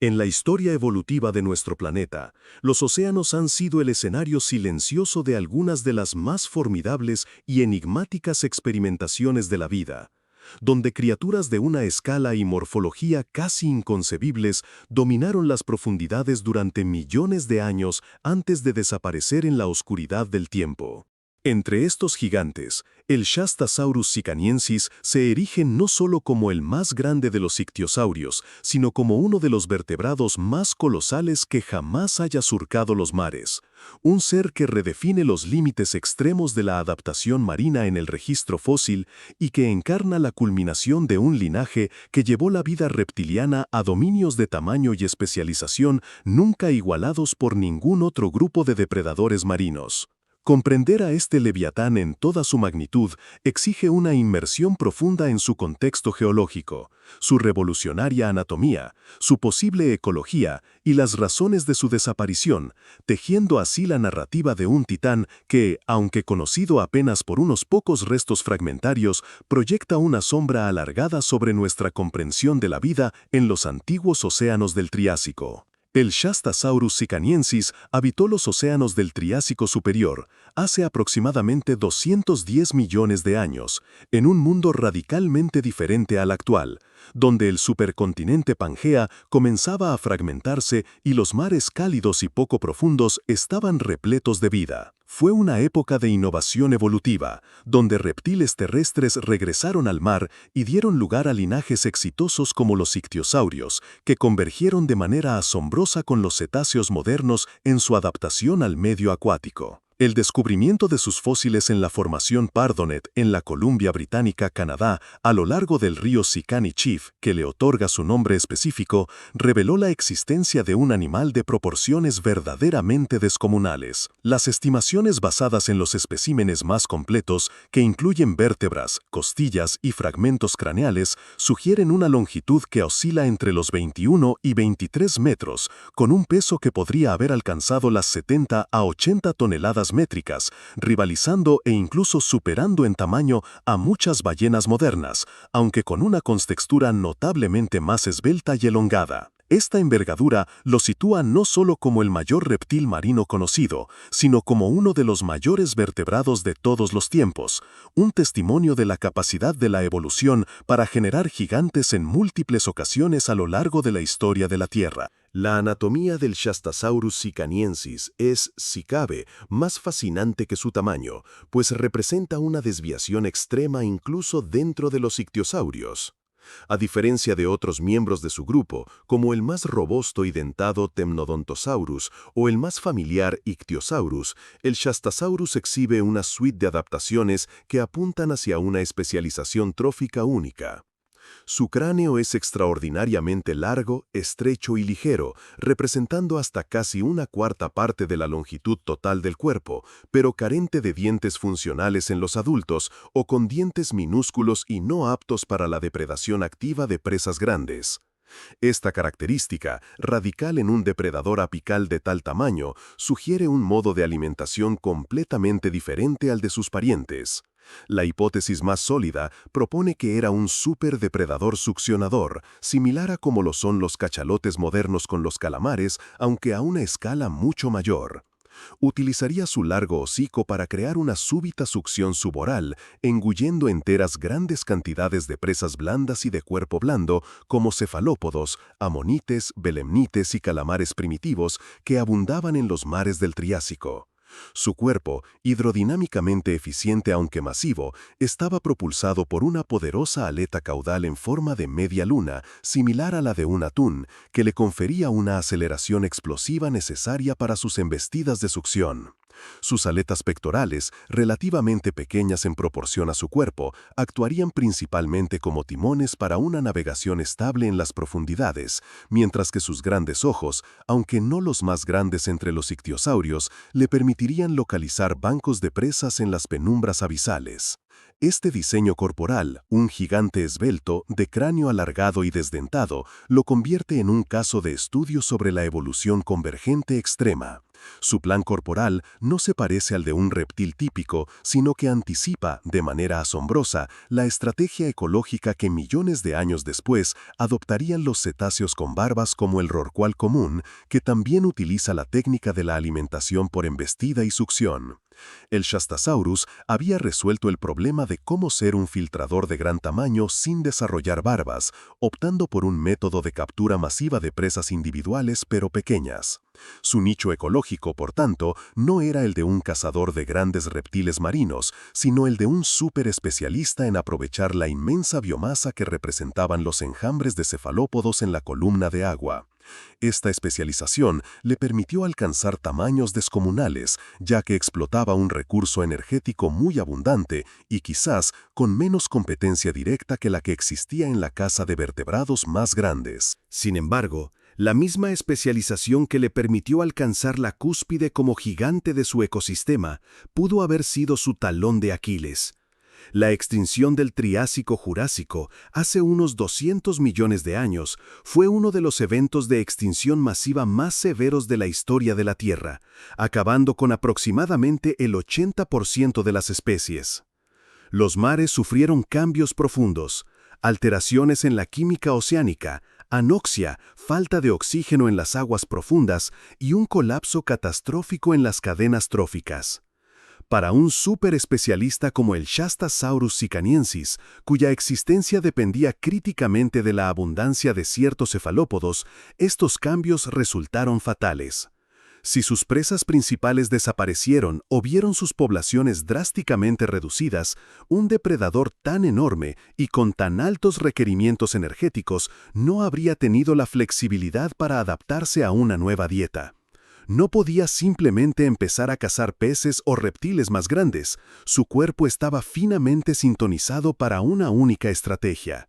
En la historia evolutiva de nuestro planeta, los océanos han sido el escenario silencioso de algunas de las más formidables y enigmáticas experimentaciones de la vida, donde criaturas de una escala y morfología casi inconcebibles dominaron las profundidades durante millones de años antes de desaparecer en la oscuridad del tiempo. Entre estos gigantes, el Shastasaurus sicaniensis se erige no solo como el más grande de los ictiosaurios, sino como uno de los vertebrados más colosales que jamás haya surcado los mares. Un ser que redefine los límites extremos de la adaptación marina en el registro fósil y que encarna la culminación de un linaje que llevó la vida reptiliana a dominios de tamaño y especialización nunca igualados por ningún otro grupo de depredadores marinos. Comprender a este leviatán en toda su magnitud exige una inmersión profunda en su contexto geológico, su revolucionaria anatomía, su posible ecología y las razones de su desaparición, tejiendo así la narrativa de un titán que, aunque conocido apenas por unos pocos restos fragmentarios, proyecta una sombra alargada sobre nuestra comprensión de la vida en los antiguos océanos del Triásico. El Shastasaurus sicaniensis habitó los océanos del Triásico superior hace aproximadamente 210 millones de años, en un mundo radicalmente diferente al actual, donde el supercontinente Pangea comenzaba a fragmentarse y los mares cálidos y poco profundos estaban repletos de vida. Fue una época de innovación evolutiva, donde reptiles terrestres regresaron al mar y dieron lugar a linajes exitosos como los ictiosaurios, que convergieron de manera asombrosa con los cetáceos modernos en su adaptación al medio acuático. El descubrimiento de sus fósiles en la formación Pardonet en la Columbia Británica, Canadá, a lo largo del río Sicani Chief, que le otorga su nombre específico, reveló la existencia de un animal de proporciones verdaderamente descomunales. Las estimaciones basadas en los especímenes más completos, que incluyen vértebras, costillas y fragmentos craneales, sugieren una longitud que oscila entre los 21 y 23 metros, con un peso que podría haber alcanzado las 70 a 80 toneladas métricas, rivalizando e incluso superando en tamaño a muchas ballenas modernas, aunque con una contextura notablemente más esbelta y elongada. Esta envergadura lo sitúa no solo como el mayor reptil marino conocido, sino como uno de los mayores vertebrados de todos los tiempos, un testimonio de la capacidad de la evolución para generar gigantes en múltiples ocasiones a lo largo de la historia de la Tierra. La anatomía del Shastasaurus sicaniensis es, si cabe, más fascinante que su tamaño, pues representa una desviación extrema incluso dentro de los ictiosaurios. A diferencia de otros miembros de su grupo, como el más robusto y dentado Temnodontosaurus o el más familiar Ichthyosaurus, el Shastasaurus exhibe una suite de adaptaciones que apuntan hacia una especialización trófica única. Su cráneo es extraordinariamente largo, estrecho y ligero, representando hasta casi una cuarta parte de la longitud total del cuerpo, pero carente de dientes funcionales en los adultos o con dientes minúsculos y no aptos para la depredación activa de presas grandes. Esta característica, radical en un depredador apical de tal tamaño, sugiere un modo de alimentación completamente diferente al de sus parientes. La hipótesis más sólida propone que era un superdepredador succionador, similar a como lo son los cachalotes modernos con los calamares, aunque a una escala mucho mayor. Utilizaría su largo hocico para crear una súbita succión suboral, engullendo enteras grandes cantidades de presas blandas y de cuerpo blando, como cefalópodos, amonites, belemnites y calamares primitivos que abundaban en los mares del Triásico. Su cuerpo, hidrodinámicamente eficiente aunque masivo, estaba propulsado por una poderosa aleta caudal en forma de media luna, similar a la de un atún, que le confería una aceleración explosiva necesaria para sus embestidas de succión. Sus aletas pectorales, relativamente pequeñas en proporción a su cuerpo, actuarían principalmente como timones para una navegación estable en las profundidades, mientras que sus grandes ojos, aunque no los más grandes entre los ictiosaurios, le permitirían localizar bancos de presas en las penumbras abisales. Este diseño corporal, un gigante esbelto, de cráneo alargado y desdentado, lo convierte en un caso de estudio sobre la evolución convergente extrema. Su plan corporal no se parece al de un reptil típico, sino que anticipa, de manera asombrosa, la estrategia ecológica que millones de años después adoptarían los cetáceos con barbas como el rorcual común, que también utiliza la técnica de la alimentación por embestida y succión. El Shastasaurus había resuelto el problema de cómo ser un filtrador de gran tamaño sin desarrollar barbas, optando por un método de captura masiva de presas individuales pero pequeñas. Su nicho ecológico, por tanto, no era el de un cazador de grandes reptiles marinos, sino el de un súper especialista en aprovechar la inmensa biomasa que representaban los enjambres de cefalópodos en la columna de agua. Esta especialización le permitió alcanzar tamaños descomunales, ya que explotaba un recurso energético muy abundante y quizás con menos competencia directa que la que existía en la caza de vertebrados más grandes. Sin embargo, la misma especialización que le permitió alcanzar la cúspide como gigante de su ecosistema pudo haber sido su talón de Aquiles. La extinción del Triásico-Jurásico hace unos 200 millones de años fue uno de los eventos de extinción masiva más severos de la historia de la Tierra, acabando con aproximadamente el 80% de las especies. Los mares sufrieron cambios profundos, alteraciones en la química oceánica, anoxia, falta de oxígeno en las aguas profundas y un colapso catastrófico en las cadenas tróficas. Para un superespecialista como el Shastasaurus sicaniensis, cuya existencia dependía críticamente de la abundancia de ciertos cefalópodos, estos cambios resultaron fatales. Si sus presas principales desaparecieron o vieron sus poblaciones drásticamente reducidas, un depredador tan enorme y con tan altos requerimientos energéticos no habría tenido la flexibilidad para adaptarse a una nueva dieta. No podía simplemente empezar a cazar peces o reptiles más grandes, su cuerpo estaba finamente sintonizado para una única estrategia.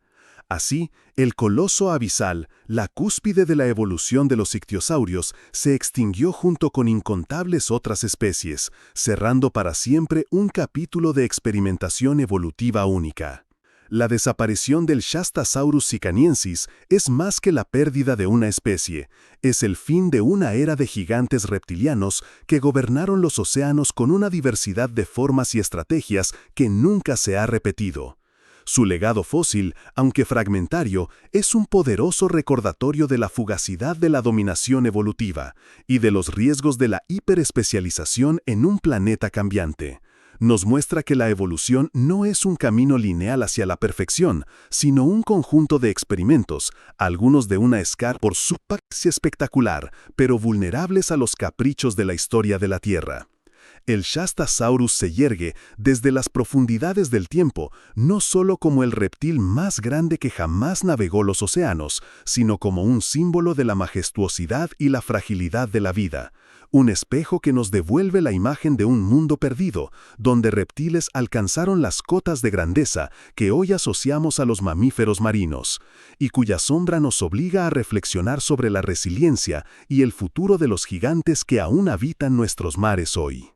Así, el coloso abisal, la cúspide de la evolución de los ictiosaurios, se extinguió junto con incontables otras especies, cerrando para siempre un capítulo de experimentación evolutiva única. La desaparición del Shastasaurus sicaniensis es más que la pérdida de una especie, es el fin de una era de gigantes reptilianos que gobernaron los océanos con una diversidad de formas y estrategias que nunca se ha repetido. Su legado fósil, aunque fragmentario, es un poderoso recordatorio de la fugacidad de la dominación evolutiva y de los riesgos de la hiperespecialización en un planeta cambiante. Nos muestra que la evolución no es un camino lineal hacia la perfección, sino un conjunto de experimentos, algunos de una escala por su praxis espectacular, pero vulnerables a los caprichos de la historia de la Tierra. El Shastasaurus se yergue desde las profundidades del tiempo, no solo como el reptil más grande que jamás navegó los océanos, sino como un símbolo de la majestuosidad y la fragilidad de la vida. Un espejo que nos devuelve la imagen de un mundo perdido, donde reptiles alcanzaron las cotas de grandeza que hoy asociamos a los mamíferos marinos, y cuya sombra nos obliga a reflexionar sobre la resiliencia y el futuro de los gigantes que aún habitan nuestros mares hoy.